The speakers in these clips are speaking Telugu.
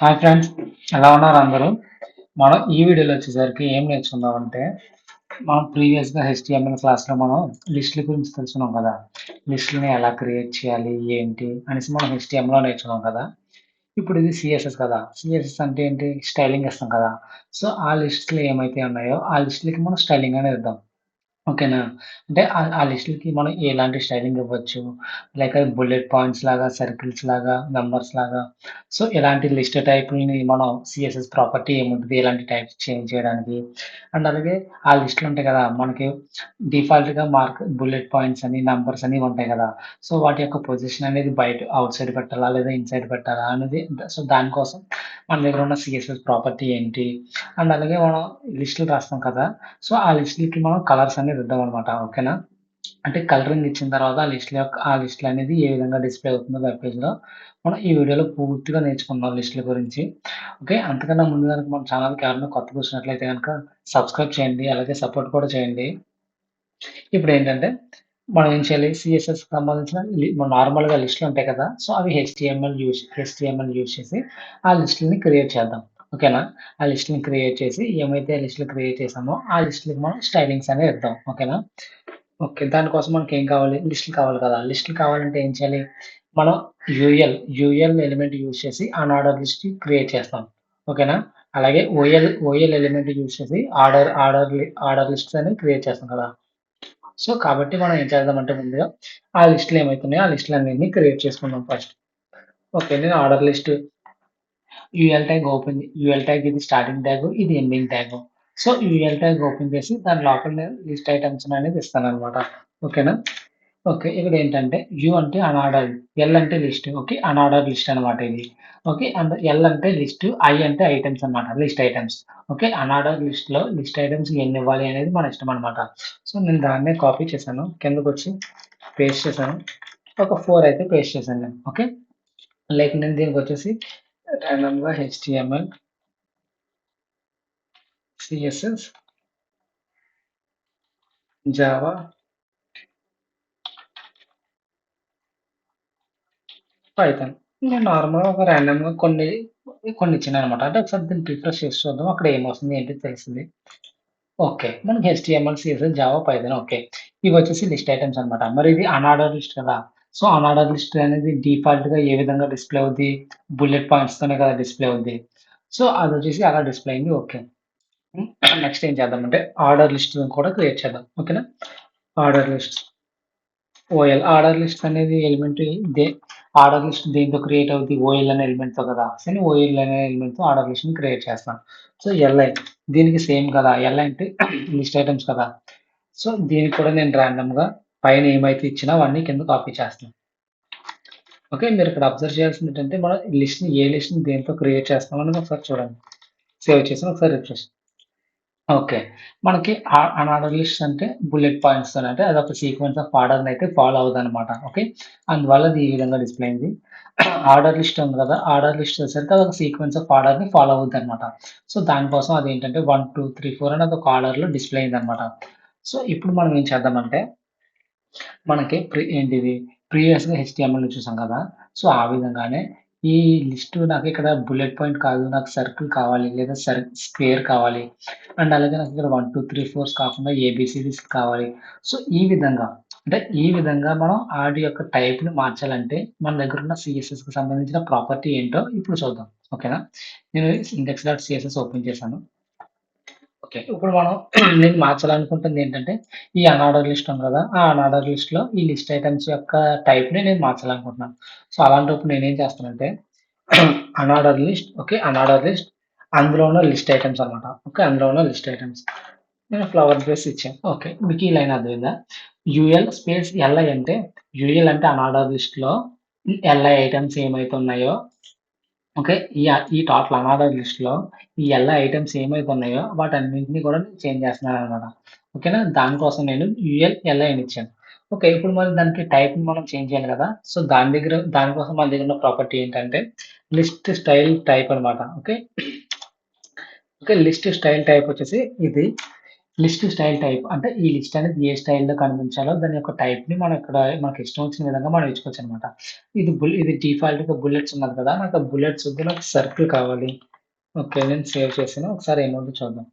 హాయ్ ఫ్రెండ్స్, ఎలా ఉన్నారు అందరూ? మనం ఈ వీడియోలో వచ్చేసరికి ఏం నేర్చుకుందామంటే, మనం ప్రీవియస్గా హెచ్టిఎంఎల్ క్లాస్లో మనం లిస్టుల గురించి తెలుసుకున్నాం కదా. లిస్టులని ఎలా క్రియేట్ చేయాలి, ఏంటి అనేసి మనం హెచ్టిఎంలో నేర్చుకున్నాం కదా. ఇప్పుడు ఇది సిఎస్ఎస్ కదా. సిఎస్ఎస్ అంటే ఏంటి? స్టైలింగ్ ఇస్తాం కదా. సో ఆ లిస్టులు ఏమైతే ఉన్నాయో ఆ లిస్టులకి మనం స్టైలింగ్ అనేది ఇద్దాం. ఓకేనా? అంటే ఆ లిస్ట్‌లకి మనం ఎలాంటి స్టైలింగ్ ఇవ్వచ్చు. లైక్ అది బుల్లెట్ పాయింట్స్ లాగా, సర్కిల్స్ లాగా, నంబర్స్ లాగా. సో, ఇలాంటి లిస్ట్ టైపులని మనం సీఎస్ఎస్ ప్రాపర్టీ ఏముంటది, ఎలాంటి టైప్స్ చేంజ్ చేయడానికి. అండ్ అలాగే ఆ లిస్ట్‌లు ఉంటాయి కదా! మనకి డిఫాల్ట్‌గా బుల్లెట్ పాయింట్స్ అని, నంబర్స్ అని ఉంటాయి కదా! సో, వాటి యొక్క పొజిషన్ అనేది ఔట్ సైడ్ పెట్టాలా? లేదా ఇన్‌సైడ్ పెట్టాలా? అనేది సో, దానికోసం మన దగ్గర ఉన్న సీఎస్ఎస్ ప్రాపర్టీ ఏంటి? అండ్ అలాగే మనం లిస్టులు రాస్తాం కదా! సో, ఆ లిస్ట్‌లకి మనం కలర్స్ అనేది ఇద్దామనమాట. ఓకేనా? అంటే కలరింగ్ ఇచ్చిన తర్వాత ఆ లిస్ట్‌లనేది ఏ విధంగా డిస్‌ప్లే అవుతుందో వెబ్ పేజ్‌లో మనం ఈ వీడియోలో పూర్తిగా నేర్చుకుందాం లిస్ట్‌ల గురించి. ఓకే. అంతకన్నా ముందు గనక మన ఛానెల్‌కి ఎవరైనా కొత్తగా వచ్చినట్లయితే గనక సబ్స్క్రైబ్ చేయండి. అలాగే సపోర్ట్ కూడా చేయండి. ఇప్పుడేంటంటే మనం ఏం చేయాలి? సీఎస్ఎస్‌కి సంబంధించిన నార్మల్‌గా లిస్ట్‌లు ఉంటాయి కదా! సో, అవి హెచ్టీఎంఎల్ యూజ్ చేసి ఆ లిస్ట్‌లని క్రియేట్ చేద్దాం. ఓకేనా? ఆ లిస్ట్‌లని క్రియేట్ చేసి ఏమైతే లిస్ట్‌లు క్రియేట్ చేసామో ఆ లిస్ట్‌లకి మనం స్టైలింగ్స్ అనేవి ఇద్దాం. ఓకేనా? ఓకే. దానికోసం మనకేం కావాలి? లిస్టులు కావాలి కదా! లిస్టులు కావాలంటే ఏం చేయాలి? మనం యూఎల్ ఎలిమెంట్ యూజ్ చేసి అన్ఆర్డర్ లిస్ట్ క్రియేట్ చేస్తాం. ఓకేనా? అలాగే ఓఎల్ ఎలిమెంట్ యూజ్ చేసి ఆర్డర్ లిస్ట్స్ అనేవి క్రియేట్ చేస్తాం కదా! సో, కాబట్టి మనం ఏం చేద్దామంటే ముందుగా ఆ లిస్టులు ఏమైతున్నాయో ఆ లిస్టులన్నిటిని క్రియేట్ చేసుకుందాం ఫస్ట్. ఓకే. నేను ఆర్డర్ లిస్ట్ యూఎల్ ట్యాగ్ ఇది స్టార్టింగ్ ట్యాగ్, ఇది ending tag. So, UL tag open చేసి దాని లోపల నేను లిస్ట్ ఐటెమ్స్ అనేది ఇస్తాననమాట. ఓకేనా? ఓకే. ఇక్కడేంటంటే యూ అంటే అనార్డర్డ్, ఎల్ అంటే లిస్ట్. ఓకే. అనార్డర్డ్ లిస్ట్ అనమాట ఇది. ఓకే. అండ్ ఎల్ అంటే లిస్ట్, ఐ అంటే ఐటెమ్స్ అనమాట. List items. ఓకే. అనార్డర్డ్ లిస్ట్‌లో లిస్ట్ ఐటెమ్స్ ఎన్నివ్వాలి అనేది మన ఇష్టం అనమాట. సో, నేను దాన్నే కాపీ చేశాను. కిందకొచ్చి పేస్ట్ చేశాను. ఒక 4 అయితే పేస్ట్ చేశాను నేను. ఓకే. లైక్ నేను దీనికొచ్చేసి రాండమ్‌గా హెచ్టీఎంఎల్, సీఎస్ఎస్, జావా, పైథాన్. నేను నార్మల్‌గా ఒక రాండమ్‌గా కొన్ని ఇచ్చాననమాట. అంటే ఒకసారి దీన్ని రిఫ్రెష్ చేసి చూద్దాం. అక్కడ ఏమొస్తుంది ఏంటి తెలుస్తది. ఓకే. మనకి HTML, CSS, Java, Python okay. ఇవొచ్చేసి లిస్ట్ ఐటెమ్స్ అనమాట. మరి ఇది అనార్డర్ లిస్ట్ కదా! సో, అనార్డర్ లిస్ట్ అనేది డిఫాల్ట్‌గా ఏ విధంగా డిస్‌ప్లే అవుద్ది? బుల్లెట్ పాయింట్స్‌తోనే కదా డిస్‌ప్లే అవుద్ది. సో, అదొచ్చేసి అలా డిస్‌ప్లే అయింది. ఓకే. హ్మ్. నెక్స్ట్ ఏం చేద్దామంటే ఆర్డర్ లిస్ట్ కూడా క్రియేట్ చేద్దాం. ఓకేనా? Order list. ఆర్డర్ లిస్ట్ అనేది దే ఆర్డర్ లిస్ట్ దేనితో క్రియేట్ అవుద్ది? ఓఎల్ అనే ఎలిమెంట్‌తో కదా! సో, నేను ఓఎల్ అనే ఎలిమెంట్‌తో ఆర్డర్ లిస్ట్‌ని క్రియేట్ చేస్తాను. సో, ఎల్ఐ దీనికి సేమ్ కదా! ఎల్ఐ అంటే లిస్ట్ ఐటెమ్స్ కదా! సో, దీనికి కూడా నేను రాండమ్‌గా పైన ఏమైతే ఇచ్చినా అవన్నీ కింద కాపీ చేస్తాను. ఓకే. మీరిక్కడ అబ్జర్వ్ చేయాల్సిందేంటంటే మనం ఏ లిస్ట్‌ని దేనితో క్రియేట్ చేస్తున్నామనేది ఒకసారి చూడండి. సేవ్ చేసి ఒకసారి రిఫ్రెష్. ఓకే. మనకి అనార్డర్ లిస్ట్ అంటే బుల్లెట్ పాయింట్స్‌తోని అంటే అదొక సీక్వెన్స్ ఆఫ్ ఆర్డర్‌నయితే ఫాలో అవ్వదనమాట. ఓకే. అందువల్ల అది ఈ విధంగా డిస్‌ప్లే అయింది. ఆర్డర్ లిస్ట్ ఉంది కదా! ఆర్డర్ లిస్ట్ వచ్చేసరికి అదొక సీక్వెన్స్ ఆఫ్ ఆర్డర్‌ని ఫాలో అవుద్దనమాట. సో, దానికోసం అదేంటంటే 1, 2, 3, 4 అని అదొక ఆర్డర్‌లో డిస్‌ప్లే అయిందనమాట. సో, ఇప్పుడు మనం ఏం చేద్దామంటే మనకి ప్రీవియస్‌గా హెచ్‌టీఎంఎల్‌ని చూసాం కదా! సో, ఆ విధంగానే ఈ లిస్ట్ నాకిక్కడ బుల్లెట్ పాయింట్ కాదు. నాకు సర్కిల్ కావాలి. లేదా స్క్వేర్ కావాలి. అండ్ అలాగే నాకిక్కడ 1, 2, 3, 4 కాకుండా ఏబీసీడీస్ కావాలి. సో, ఈ విధంగా మనం ఆడి యొక్క టైప్‌ని మార్చాలంటే మన దగ్గరున్న సీఎస్ఎస్‌కి సంబంధించిన ప్రాపర్టీ ఏంటో ఇప్పుడు చూద్దాం. ఓకేనా? నేను ఇండెక్స్.సీఎస్ఎస్ ఓపెన్ చేశాను. ఓకే. ఇప్పుడు మనం నేను మార్చాలనుకుంటుందేంటంటే, ఈ అనార్డర్ లిస్ట్ ఉంది కదా! ఆ అనార్డర్ లిస్ట్‌లో ఈ లిస్ట్ ఐటెమ్స్ యొక్క టైప్‌ని నేను మార్చాలనుకుంటున్నాను. సో, అలాంటప్పుడు నేనేం చేస్తానంటే, అనార్డర్ లిస్ట్ అందులో ఉన్న లిస్ట్ ఐటెమ్స్ అన్నమాట. ఓకే. అందులో ఉన్న లిస్ట్ ఐటెమ్స్. నేను ఫ్లవర్ బేస్ ఇచ్చాను. ఓకే. మీకు ఈ లైన్ అర్థమైందా? యూఎల్ స్పేస్ ఎల్ఐ అంటే, యూఎల్ అంటే అనార్డర్ లిస్ట్‌లో ఎల్ఐ ఐటెమ్స్ ఏమైతే ఉన్నాయో ఓకే. ఈ టోటల్ అనార్డర్ లిస్ట్‌లో ఈ ఎల్ఐ ఐటెమ్స్ ఏమైతే ఉన్నాయో వాటన్నింటిని కూడా నేను చేంజ్ చేస్తున్నాననమాట. ఓకేనా? దానికోసం నేను ఎల్ఐ అని ఇచ్చాను. ఓకే. ఇప్పుడు మరి దానికి టైప్‌ని మనం చేంజ్ చేయాలి కదా! సో, దానికోసం మన దగ్గర ఉన్న ప్రాపర్టీ ఏంటంటే లిస్ట్ స్టైల్ టైప్ అనమాట. Okay. Okay. List style type వచ్చేసి ఇది. లిస్ట్ స్టైల్ టైప్ అంటే ఈ లిస్ట్ అనేది ఏ స్టైల్‌లో కనిపించాలో దాని యొక్క టైప్‌ని మనం ఇక్కడ మనకి ఇష్టం వచ్చిన విధంగా మనం ఎంచుకోవచ్చనమాట. ఇది డిఫాల్ట్‌గా బుల్లెట్స్ ఉన్నది కదా! నాకు ఆ బుల్లెట్స్ వద్దు నాకు సర్కిల్ కావాలి. ఓకే. నేను సేవ్ చేశాను. ఒకసారి ఏమవుద్దో చూద్దాం.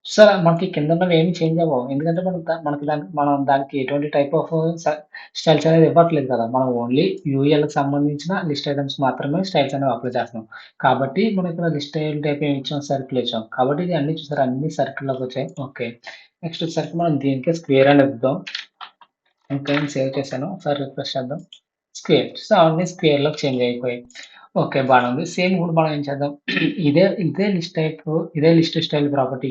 సార్ మనకి కిందున్నవి ఏమి చేంజ్ అవ్వవు. ఎందుకంటే మనం దానికి ఎటువంటి టైప్ ఆఫ్ స స్టైల్స్ అనేది ఇవ్వట్లేదు కదా! మనం ఓన్లీ యూఎల్‌కి సంబంధించిన లిస్ట్ ఐటెమ్స్ మాత్రమే స్టైల్స్ అనేవి అప్లై చేస్తున్నాం. కాబట్టి మనం ఇక్కడ లిస్ట్ స్టైల్ టైప్ ఏమి ఇచ్చాం? సర్కిల్ ఇచ్చాం. కాబట్టి ఇది అన్నీ చూసారా అన్నీ సర్కిల్‌లోకొచ్చాయి. ఓకే. నెక్స్ట్ వచ్చేసరికి మనం దీనికే స్క్వేర్ అనేది ఇద్దాం. ఓకే. నేను సేవ్ చేశాను. ఒకసారి రిఫ్రెష్ చేద్దాం. స్క్వేర్. సో, అవన్నీ స్క్వేర్‌లోకి చేంజ్ అయిపోయాయి. ఓకే. బానే ఉంది. సేమ్ ఇప్పుడు మనం ఏం చేద్దాం ఇదే లిస్ట్ టైప్ ఇదే లిస్ట్ స్టైల్ ప్రాపర్టీ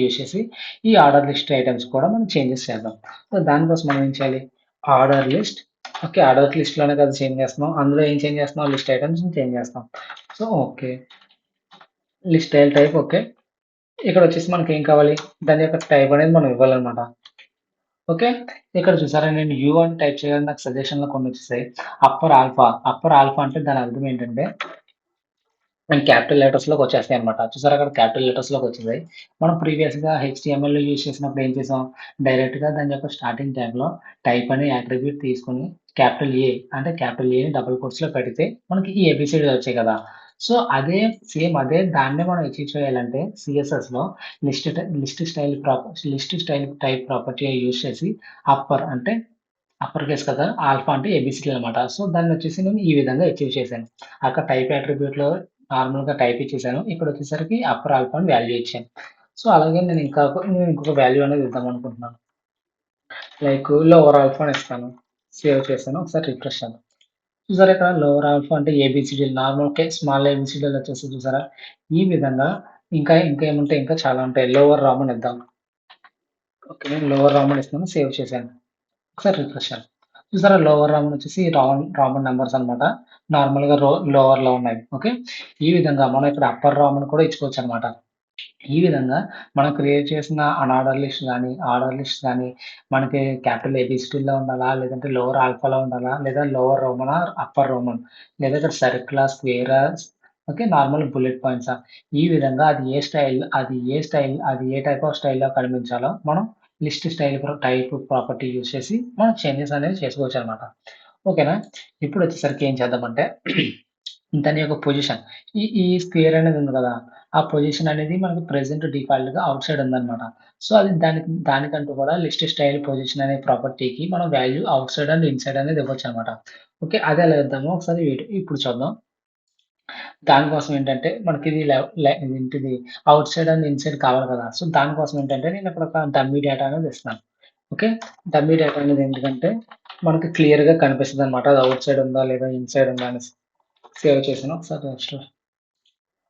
యూజ్ చేసి ఈ ఆర్డర్ లిస్ట్ ఐటెమ్స్ కూడా మనం చేంజెస్ చేద్దాం. సో, దానికోసం మనం ఏం చేయాలి? Order list okay. ఆర్డర్ లిస్ట్‌లోనే కదా చేంజ్ చేస్తున్నాం. అందులో ఏం చేంజ్ చేస్తున్నాం? లిస్ట్ ఐటెమ్స్‌ని చేంజ్ చేస్తాం. So, okay. List style type okay. ఇక్కడొచ్చేసి మనకేం కావాలి? దాని యొక్క టైప్ అనేది మనం ఇవ్వాలన్నమాట. ఓకే. ఇక్కడ చూసారా నేను యూ అని టైప్ చేయగానే నాకు సజెషన్‌లో కొన్నొచ్చేసాయి. అప్పర్ ఆల్ఫా అంటే దాని అర్థం ఏంటంటే అండ్ క్యాపిటల్ లెటర్స్‌లోకి వచ్చేస్తాయన్నమాట. చూసారా అక్కడ క్యాపిటల్ లెటర్స్‌లోకి వచ్చేసాయి. మనం ప్రీవియస్‌గా హెచ్‌టీఎంఎల్‌లో యూజ్ చేసినప్పుడు ఏం చేసాం? డైరెక్ట్‌గా దాని యొక్క స్టార్టింగ్ ట్యాగ్‌లో టైప్ అనే యాట్రిబ్యూట్ తీసుకొని క్యాపిటల్ ఏ అంటే క్యాపిటల్ ఏని డబుల్ కోట్స్‌లో పెడితే మనకి ఈ ఏబీసీడీలు వచ్చాయి కదా! సో, అదే దాన్నే మనం అచీవ్ చేయాలంటే సీఎస్ఎస్‌లో list style type property use చేసి అంటే అప్పర్ కేస్ కదా! ఆల్ఫా అంటే ఏబీసీడీ అనమాట. సో, దాన్నొచ్చేసి నేను ఈ విధంగా అచీవ్ చేశాను. అక్కడ టైప్ అట్రిబ్యూట్‌లో నార్మల్‌గా టైప్ ఇచ్చేసాను. ఇక్కడొచ్చేసరికి అప్పర్ ఆల్ఫా అని వాల్యూ ఇచ్చాను. సో, అలాగే నేను ఇంకొక వాల్యూ అనేది ఇద్దామనుకుంటున్నాను. లైక్ లోవర్ ఆల్ఫా అని ఇస్తాను. సేవ్ చేశాను. ఒకసారి రిఫ్రెష్ చేద్దాం. చూసారా ఇక్కడ లోవర్ ఆల్ఫా అంటే ఏబీసీడీలు స్మాల్ ఏబీసీడీలు వచ్చేసి చూసారా? ఈ విధంగా ఇంకా ఏముంటాయి ఇంకా చాలా ఉంటాయి. లోవర్ రామ్ అని ఇద్దాం. ఓకే. నేను లోవర్ రామ్ అని ఇస్తున్నాను. సేవ్ చేశాను. ఒకసారి రిఫ్రెష్ చేద్దాం. చూసారా లోవర్ రామన్ వచ్చేసి రామన్ నంబర్స్ అన్నమాట. నార్మల్‌గా లోవర్‌లో ఉన్నాయి. ఓకే. ఈ విధంగా మనం ఇక్కడ అప్పర్ రామన్ కూడా ఇచ్చుకోవచ్చన్నమాట. ఈ విధంగా మనం క్రియేట్ చేసిన అనార్డర్ లిస్ట్ గాని, ఆర్డర్ లిస్ట్ గాని మనకి క్యాపిటల్ ఏబీసీడీలో ఉండాలా? లేదంటే లోవర్ ఆల్ఫాలో ఉండాలా? లేదా లోవర్ రోమనా? అప్పర్ రోమన్ లేదా ఇక్కడ సర్కిలా? స్క్వేరా? ఓకే. నార్మల్ బుల్లెట్ పాయింట్సా? ఈ విధంగా అది ఏ టైప్ ఆఫ్ స్టైల్‌లో కనిపించాలో మనం list style type property use చేసి మనం చేంజెస్ అనేవి చేసుకోవచ్చనమాట. ఓకేనా? ఇప్పుడొచ్చేసరికి ఏం చేద్దామంటే దాని యొక్క పొజిషన్ ఈ స్క్వేర్ అనేది ఉంది కదా! ఆ పొజిషన్ అనేది మనకి ప్రెజెంట్ డిఫాల్ట్‌గా ఔట్ సైడ్ ఉందన్నమాట. సో, అది దానికంటూ కూడా లిస్ట్ స్టైల్ పొజిషన్ అనే ప్రాపర్టీకి మనం value out side and inside అనేది ఇవ్వొచ్చన్నమాట. ఓకే. అది ఎలా ఇద్దామో ఒకసారి ఇప్పుడు చూద్దాం. దానికోసం ఏంటంటే మనకి ఇది లెవ్ లె ఇదేంటిది ఔట్ సైడ్ అండ్ ఇన్‌సైడ్ కావాలి కదా! సో, దానికోసం ఏంటంటే నేను ఇక్కడ ఒక డమ్మీ డేటా అనేది ఇస్తున్నాను. ఓకే. డమ్మీ డేటా అనేది ఎందుకంటే మనకి క్లియర్‌గా కనిపిస్తదన్నమాట. అది ఔట్ సైడ్ ఉందా? లేదా ఇన్‌సైడ్ ఉందా? అనేసి. సేవ్ చేశాను. ఒకసారి నెక్స్ట్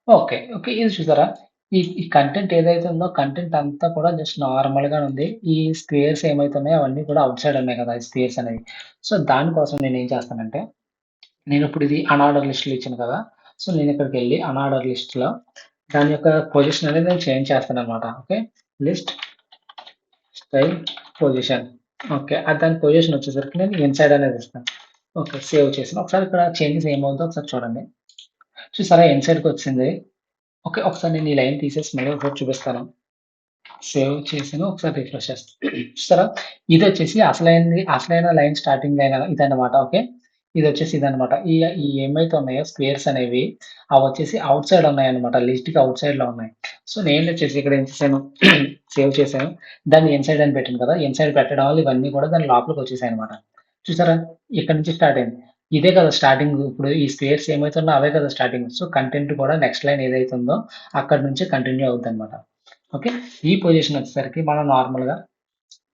ఓకే. ఓకే. ఇది చూసారా? ఈ కంటెంట్ ఏదైతే ఉందో కంటెంట్ అంతా కూడా జస్ట్ నార్మల్‌గానే ఉంది. ఈ స్క్వేర్స్ ఏమైతే ఉన్నాయో అవన్నీ కూడా ఔట్ సైడ్ ఉన్నాయి కదా! ఈ స్క్వేర్స్ అనేవి. సో, దానికోసం నేనేం చేస్తానంటే, నేనిప్పుడు ఇది అనార్డర్ లిస్ట్‌లో ఇచ్చాను కదా! సో, నేనిక్కడికెళ్ళి అనార్డర్ లిస్ట్‌లో దాని యొక్క పొజిషన్ అనేది నేను చేంజ్ చేస్తాననమాట. Okay. List style position. Okay. దాని పొజిషన్ వచ్చేసరికి నేను ఇన్‌సైడ్ అనేది ఇస్తాను. ఓకే. సేవ్ చేశాను. ఒకసారి ఇక్కడ చేంజెస్ ఏమవుద్దో ఒకసారి చూడండి. చూసారా ఇన్‌సైడ్‌కొచ్చింది. ఓకే. ఒకసారి నేను ఈ లైన్ తీసేసి మళ్ళీ ఒకసారి చూపిస్తాను. సేవ్ చేశాను. ఒకసారి రిఫ్రెష్ చేస్తాను. చూసారా? ఇదొచ్చేసి అసలైన లైన్ స్టార్టింగ్ లైన్ ఇదన్నమాట. ఓకే. ఇదన్నమాట. ఈ ఏమైతే ఉన్నాయో స్క్వేర్స్ అనేవి అవొచ్చేసి ఔట్ సైడ్ ఉన్నాయన్నమాట. లిస్ట్‌కి ఔట్ సైడ్‌లో ఉన్నాయి. సో, నేనొచ్చేసి ఇక్కడ ఏం చేశాను సేవ్ చేశాను. దాన్ని ఇన్‌సైడ్ అని పెట్టాను కదా! ఇన్‌సైడ్ పెట్టడం వల్ల ఇవన్నీ కూడా దాని లోపలికొచ్చేసాయన్నమాట. చూసారా? ఇక్కడి నుంచి స్టార్ట్ అయింది. ఇదే కదా స్టార్టింగ్. ఇప్పుడు ఈ స్క్వేర్స్ ఏమైతే ఉన్నాయో అవే కదా స్టార్టింగ్. సో, కంటెంట్ కూడా నెక్స్ట్ లైన్ ఏదైతే ఉందో అక్కడి నుంచే కంటిన్యూ అవుద్దన్నమాట. ఓకే. ఈ పొజిషన్ వచ్చేసరికి మనం నార్మల్‌గా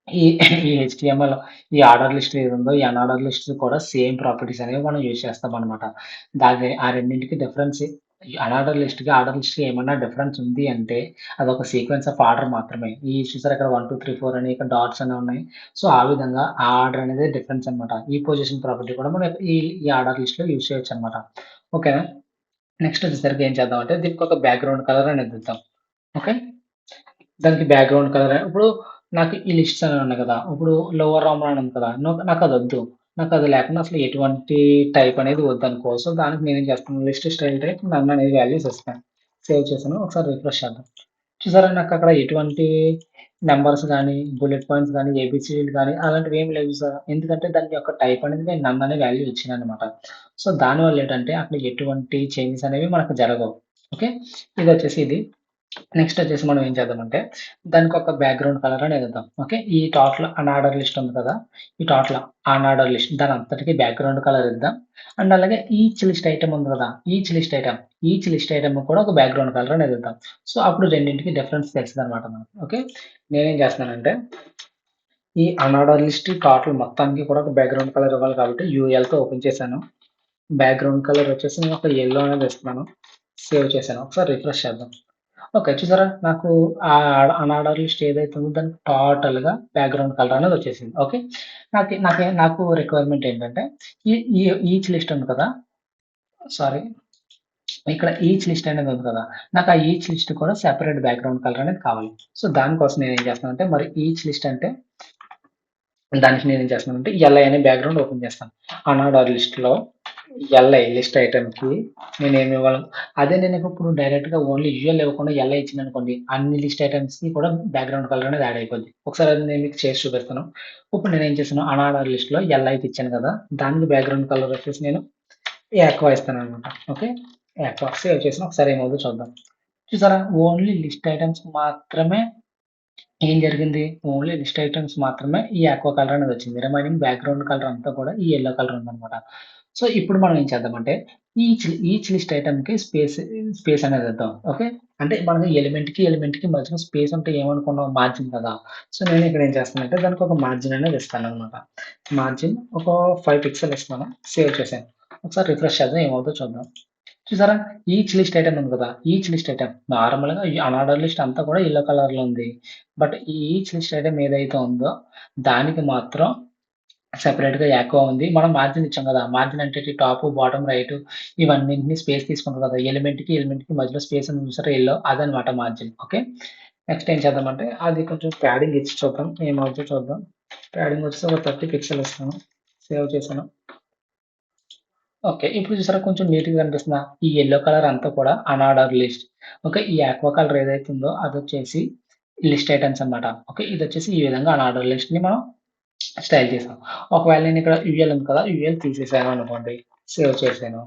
ఈ ఈ హెచ్‌టీఎంఎల్ ఈ ఆర్డర్ లిస్ట్ ఏదుందో ఈ అన్‌ఆర్డర్ లిస్ట్ కూడా సేమ్ ప్రాపర్టీస్ అనేవి మనం యూజ్ చేస్తామనమాట. ఆ రెండింటికి డిఫరెన్స్ అన్‌ఆర్డర్ లిస్ట్‌కి, ఆర్డర్ లిస్ట్‌కి ఏమన్నా డిఫరెన్స్ ఉంది అంటే అదొక సీక్వెన్స్ ఆఫ్ ఆర్డర్ మాత్రమే. చూసారా ఇక్కడ 1, 2, 3, 4 అని ఇక్కడ డాట్స్ అనేవి ఉన్నాయి. సో, ఆ విధంగా ఆ ఆర్డర్ అనేది డిఫరెన్స్ అనమాట. ఈ పొజిషన్ ప్రాపర్టీ కూడా మనం ఈ ఆర్డర్ లిస్ట్‌లో యూజ్ చేయొచ్చనమాట. ఓకేనా? నెక్స్ట్ వచ్చేసరికి ఏం చేద్దామంటే దీనికి ఒక బ్యాక్‌గ్రౌండ్ కలర్ అనేది ఇద్దాం. ఓకే. దానికి బ్యాక్‌గ్రౌండ్ కలర్ ఇప్పుడు నాకు ఈ లిస్ట్స్ అనేవి ఉన్నాయి కదా! ఇప్పుడు లోవర్ రోమన్ అని ఉంది కదా! నాకదొద్దు. నాకది లేకుండా అసలు ఎటువంటి టైప్ అనేది వద్దనుకో. సో, దానికి నేనేం చేస్తాను లిస్ట్ స్టైల్ టైప్ నన్ అనేది వాల్యూస్ ఇస్తాను. సేవ్ చేశాను. ఒకసారి రిఫ్రెష్ చేద్దాం. చూసారా నాకక్కడ ఎటువంటి నంబర్స్ గాని, బుల్లెట్ పాయింట్స్ గాని, ఏబీసీడీలు గాని అలాంటివేమి లేవు సార్. ఎందుకంటే దాని యొక్క టైప్ అనేది నేను నన్ అనే వాల్యూ ఇచ్చాననమాట. సో, దానివల్ల ఏంటంటే అక్కడ ఎటువంటి చేంజెస్ అనేవి మనకు జరగవు. ఓకే. ఇదొచ్చేసి ఇది. నెక్స్ట్ వచ్చేసి మనం ఏం చేద్దామంటే, దానికొక బ్యాక్‌గ్రౌండ్ కలర్ అనేది ఇద్దాం. ఓకే. ఈ టోటల్ అన్ఆర్డర్ లిస్ట్ ఉంది కదా! ఈ టోటల్ అన్ఆర్డర్ లిస్ట్ దానంతటికి బ్యాక్‌గ్రౌండ్ కలర్ ఇద్దాం. అండ్ అలాగే ఈచ్ లిస్ట్ ఐటెమ్ ఉంది కదా! ఈచ్ లిస్ట్ ఐటెమ్‌కి కూడా ఒక బ్యాక్‌గ్రౌండ్ కలర్ అనేది ఇద్దాం. సో, అప్పుడు రెండింటికి డిఫరెన్స్ తెలుస్తదనమాట మనకు. ఓకే. నేనేం చేస్తున్నానంటే, ఈ అన్ఆర్డర్ లిస్ట్ టోటల్ మొత్తానికి కూడా ఒక బ్యాక్‌గ్రౌండ్ కలర్ ఇవ్వాలి కాబట్టి యూఎల్‌తో ఓపెన్ చేశాను. బ్యాక్‌గ్రౌండ్ కలర్ వచ్చేసి నేను ఒక యెల్లో అనేది ఇస్తున్నాను. సేవ్ చేశాను. ఒకసారి రిఫ్రెష్ చేద్దాం. ఓకే. చూసారా? నాకు అన్ఆర్డర్ లిస్ట్ ఏదైతే ఉందో దానికి టోటల్‌గా బ్యాక్‌గ్రౌండ్ కలర్ అనేది వచ్చేసింది. ఓకే. నాకు రిక్వైర్మెంట్ ఏంటంటే ఈ ఈ ఈచ్ లిస్ట్ ఉంది కదా! సారీ. ఇక్కడ ఈచ్ లిస్ట్ అనేది ఉంది కదా! నాకు ఆ ఈచ్ లిస్ట్ కూడా సెపరేట్ బ్యాక్‌గ్రౌండ్ కలర్ అనేది కావాలి. సో, దానికోసం నేనేం చేస్తానంటే మరి ఈచ్ లిస్ట్ అంటే దానికి నేనేం చేస్తున్నానంటే ఎల్ఐ అనే బ్యాక్‌గ్రౌండ్ ఓపెన్ చేస్తాను. అన్ఆర్డర్ లిస్ట్‌లో ఎల్ఐ లిస్ట్ ఐటెమ్‌కి నేనేమి ఇవ్వను. అదే నేనిప్పుడు డైరెక్ట్‌గా ఓన్లీ యూఎల్ ఇవ్వకుండా ఎల్ఐ ఇచ్చాననుకోండి, అన్ని లిస్ట్ ఐటెమ్స్‌కి కూడా బ్యాక్‌గ్రౌండ్ కలర్ అనేది యాడ్ అయిపోద్ది. ఒకసారి అది నేను మీకు చేసి చూపిస్తాను. ఇప్పుడు నేనేం చేశాను అన్ఆర్డర్ లిస్ట్‌లో ఎల్ఐకి ఇచ్చాను కదా! దానికి బ్యాక్‌గ్రౌండ్ కలర్ వచ్చేసి నేను యాక్వా ఇస్తాననమాట. ఓకే. యాక్వా సేవ్ చేసిన ఒకసారి ఏమవుద్దో చూద్దాం. చూసారా? ఓన్లీ లిస్ట్ ఐటెమ్స్ మాత్రమే ఏం జరిగింది? ఓన్లీ లిస్ట్ ఐటెమ్స్ మాత్రమే ఈ ఆక్వా కలర్ అనేది వచ్చింది. రిమైనింగ్ బ్యాక్‌గ్రౌండ్ కలర్ అంతా కూడా ఈ యెల్లో కలర్ ఉందన్నమాట. సో, ఇప్పుడు మనం ఏం చేద్దామంటే ఈచ్ లిస్ట్ ఐటెమ్‌కి స్పేస్ అనేది ఇద్దాం. ఓకే. అంటే మనం ఎలిమెంట్‌కి మధ్యలో స్పేస్ ఉంటే ఏమనుకున్నాం మార్జిన్ కదా! సో, నేను ఇక్కడ ఏం చేస్తానంటే దానికి ఒక మార్జిన్ అనేది ఇస్తానన్నమాట. మార్జిన్ ఒక 5 పిక్సెల్ ఇస్తున్నాను. సేవ్ చేశాను. ఒకసారి రిఫ్రెష్ చేద్దాం ఏమవుద్దో చూద్దాం. చూసారా? ఈచ్ లిస్ట్ ఐటెమ్ ఉంది కదా! ఈచ్ లిస్ట్ ఐటెమ్ నార్మల్‌గా ఈ అన్ఆర్డర్ లిస్ట్ అంతా కూడా యెల్లో కలర్‌లో ఉంది. బట్ ఈ ఈచ్ లిస్ట్ ఐటెమ్ ఏదైతే ఉందో దానికి మాత్రం సెపరేట్‌గా యాక్వా ఉంది. మనం మార్జిన్ ఇచ్చాం కదా! మార్జిన్ అంటే ఇటు టాపు, బాటమ్, రైటు ఇవన్నింటిని స్పేస్ తీసుకుంటది కదా! ఎలిమెంట్‌కి మధ్యలో స్పేస్ ఉంది చూసారా యెల్లో అదనమాట మార్జిన్. ఓకే. నెక్స్ట్ ఏం చేద్దామంటే అది కొంచెం ప్యాడింగ్ ఇచ్చి చూద్దాం. ఏమవుద్దో చూద్దాం. ప్యాడింగ్ వచ్చేసి ఒక 30 పిక్సెల్ ఇస్తాను. సేవ్ చేశాను. ఓకే. ఇప్పుడు చూసారా కొంచెం నీట్‌గా కనిపిస్తుందా? ఈ యెల్లో కలర్ అంతా కూడా అన్ఆర్డర్ లిస్ట్. ఓకే. ఈ ఆక్వా కలర్ ఏదైతే ఉందో అదొచ్చేసి లిస్ట్ ఐటెమ్స్ అన్నమాట. ఓకే. ఇదొచ్చేసి ఈ విధంగా అన్ఆర్డర్ లిస్ట్‌ని మనం స్టైల్ చేసాం. ఒకవేళ నేను ఇక్కడ యూఎల్ ఉంది కదా! యూఎల్ తీసేసాను అనుకోండి. సేవ్ చేశాను.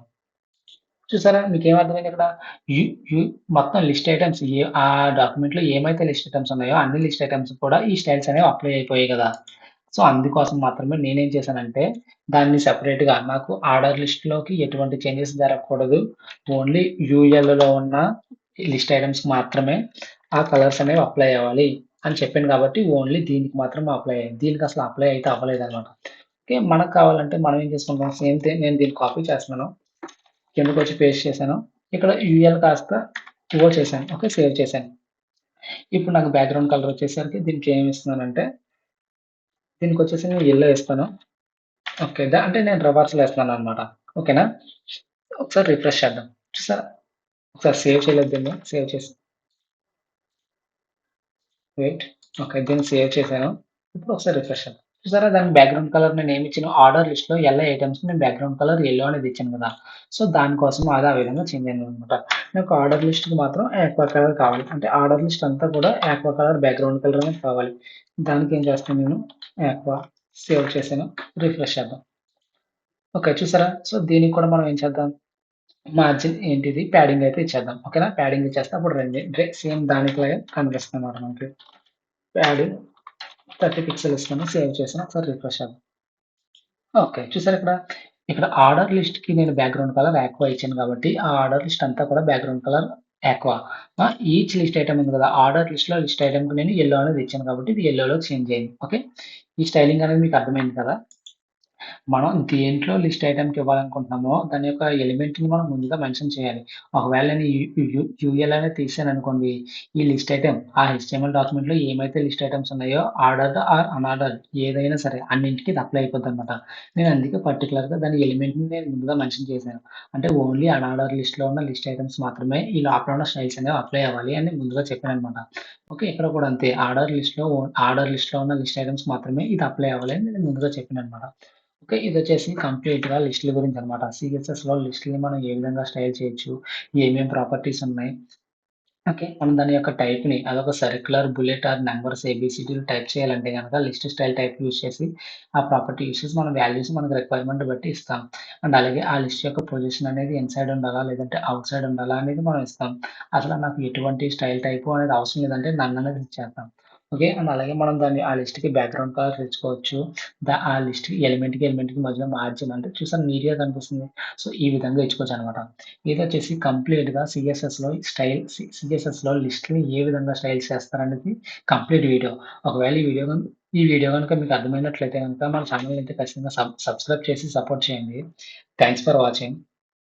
చూసారా? మీకేం అర్థమైంది ఇక్కడ? యు యు మొత్తం లిస్ట్ ఐటెమ్స్ ఆ డాక్యుమెంట్‌లో ఏమైతే లిస్ట్ ఐటెమ్స్ ఉన్నాయో అన్ని లిస్ట్ ఐటెమ్స్ కూడా ఈ స్టైల్స్ అనేవి అప్లై అయిపోయాయి కదా! సో, అందుకోసం మాత్రమే నేనేం చేశానంటే దాన్ని సెపరేట్‌గా నాకు ఆర్డర్ లిస్ట్‌లోకి ఎటువంటి చేంజెస్ జరగకూడదు. ఓన్లీ యూఎల్‌లో ఉన్న లిస్ట్ ఐటెమ్స్‌కి మాత్రమే ఆ కలర్స్ అనేవి అప్లై అవ్వాలి అని చెప్పాను కాబట్టి ఓన్లీ దీనికి మాత్రమే అప్లై అయ్యాయి. దీనికి అసలు అప్లై అయితే అవ్వలేదన్నమాట. ఓకే. మనకు కావాలంటే మనం ఏం చేసుకుంటాం సేమ్ థింగ్ నేను దీన్ని కాపీ చేస్తున్నాను. కిందకొచ్చి పేస్ట్ చేశాను. ఇక్కడ యూఎల్ కాస్త ఓ చేశాను. ఓకే. సేవ్ చేశాను. ఇప్పుడు నాకు బ్యాక్‌గ్రౌండ్ కలర్ వచ్చేసరికి దీనికి ఏమి ఇస్తున్నానంటే, దీనికొచ్చేసి నేను యెల్లో ఇస్తాను. ఓకే. అంటే నేను రివర్స్‌లో ఇస్తున్నాననమాట. ఓకేనా? ఒకసారి రిఫ్రెష్ చేద్దాం. చూసారా? ఒకసారి సేవ్ చేయలేదు దీన్ని. సేవ్ చేసి వెయిట్. ఓకే. దీన్ని సేవ్ చేశాను. ఇప్పుడు ఒకసారి రిఫ్రెష్ చేద్దాం. చూసారా దాని బ్యాక్‌గ్రౌండ్ కలర్ నేనేమి ఇచ్చాను ఆర్డర్ లిస్ట్‌లో ఎల్ఐ ఐటెమ్స్‌కి నేను బ్యాక్‌గ్రౌండ్ కలర్ యెల్లో అనేది ఇచ్చాను కదా! సో, దానికోసం అది ఆ విధంగా చేంజ్ అయిందనమాట. నాకు ఆర్డర్ లిస్ట్‌కి మాత్రం ఆక్వా కలర్ కావాలి. అంటే ఆర్డర్ లిస్ట్ అంతా కూడా ఆక్వా కలర్ బ్యాక్‌గ్రౌండ్ కలర్ అనేది కావాలి. దానికి ఏం చేస్తాను నేను ఆక్వా సేవ్ చేశాను. రిఫ్రెష్ చేద్దాం. ఓకే. చూసారా? సో, దీనికి కూడా మనం ఏం చేద్దాం మార్జిన్ ఏంటిది ప్యాడింగ్ అయితే ఇచ్చేద్దాం. ఓకేనా? ప్యాడింగ్ ఇచ్చేస్తే అప్పుడు సేమ్ దానికిలాగే కనిపిస్తుందన్నమాట మనకి. ప్యాడింగ్ 30 పిక్సెల్ ఇస్తాను. సేవ్ చేశాను. ఒకసారి రిఫ్రెష్ చేద్దాం. ఓకే. చూసారా ఇక్కడ? ఇక్కడ ఆర్డర్ లిస్ట్‌కి నేను బ్యాక్‌గ్రౌండ్ కలర్ ఆక్వా ఇచ్చాను కాబట్టి, ఆ ఆర్డర్ లిస్ట్ అంతా కూడా background colour aqua. Each list item ఉంది కదా! ఆర్డర్ లిస్ట్‌లో లిస్ట్ ఐటెమ్‌కి నేను యెల్లో అనేది ఇచ్చాను కాబట్టి, ఇది యెల్లోలోకి చేంజ్ అయింది. ఓకే. ఈ స్టైలింగ్ అనేది మీకు అర్థమైంది కదా! మనం దేంట్లో లిస్ట్ ఐటెమ్‌కి ఇవ్వాలనుకుంటున్నామో, దాని యొక్క ఎలిమెంట్‌ని మనం ముందుగా మెన్షన్ చేయాలి. ఒకవేళ నేను యూఎల్ అనేది తీసాననుకోండి, ఈ లిస్ట్ ఐటెమ్ ఆ హెచ్టీఎంఎల్ డాక్యుమెంట్‌లో ఏమైతే లిస్ట్ ఐటెమ్స్ ఉన్నాయో ఆర్డర్డ్ ఆర్ అన్ఆర్డర్డ్ ఏదైనా సరే అన్నింటికి ఇది అప్లై అయిపోద్దనమాట. నేను అందుకే పర్టిక్యులర్‌గా దాని ఎలిమెంట్‌ని నేను ముందుగా మెన్షన్ చేశాను. అంటే ఓన్లీ అన్ఆర్డర్డ్ లిస్ట్‌లో ఉన్న లిస్ట్ ఐటెమ్స్ మాత్రమే ఈ లోపల ఉన్న స్టైల్స్ అనేవి అప్లై అవ్వాలి అని ముందుగా చెప్పాననమాట. ఓకే. ఇక్కడ కూడా అంతే ఆర్డర్ లిస్ట్‌లో ఉన్న లిస్ట్ ఐటెమ్స్ మాత్రమే ఇది అప్లై అవ్వాలి అని నేను ముందుగా చెప్పాననమాట. ఓకే. ఇదొచ్చేసి కంప్లీట్‌గా లిస్ట్‌ల గురించనమాట. సీఎస్ఎస్‌లో లిస్ట్‌లని మనం ఏ విధంగా స్టైల్ చేయొచ్చు, ఏమేం ప్రాపర్టీస్ ఉన్నాయి ఓకే. మనం దాని యొక్క టైప్‌ని అదొక సర్క్యులర్, బుల్లెట్ ఆర్ నంబర్స్ ఏబీసీడీలు టైప్ చేయాలంటే గనక లిస్ట్ స్టైల్ టైప్ యూజ్ చేసి, ఆ ప్రాపర్టీ యూజ్ చేసి మనం వాల్యూస్ మనకు రిక్వైర్మెంట్ బట్టి ఇస్తాం. అండ్ అలాగే ఆ లిస్ట్ యొక్క పొజిషన్ అనేది ఇన్‌సైడ్ ఉండాలా? లేదంటే ఔట్‌సైడ్ ఉండాలా? అనేది మనం ఇస్తాం. అసల నాకు ఎటువంటి స్టైల్ టైపు అనేది అవసరం లేదంటే నన్ అనేది ఇచ్చేస్తాం. ఓకే. అండ్ అలాగే మనం దాన్ని ఆ లిస్ట్‌కి బ్యాక్‌గ్రౌండ్ కలర్ ఇచ్చుకోవచ్చు. ఆ లిస్ట్‌కి ఎలిమెంట్‌కి మధ్యలో మార్జిన్ అంటే చూసారా నీట్‌గా కనిపిస్తుంది. సో, ఈ విధంగా ఇచ్చుకోవచ్చనమాట. ఇదొచ్చేసి కంప్లీట్‌గా సిఎస్ఎస్‌లో లిస్ట్‌ని ఏ విధంగా స్టైల్ చేస్తారనేది కంప్లీట్ వీడియో. ఒకవేళ ఈ వీడియో గనుక మీకు అర్థమైనట్లయితే గనుక మన ఛానెల్‌ని అయితే ఖచ్చితంగా సబ్స్క్రైబ్ చేసి సపోర్ట్ చేయండి. Thanks for watching.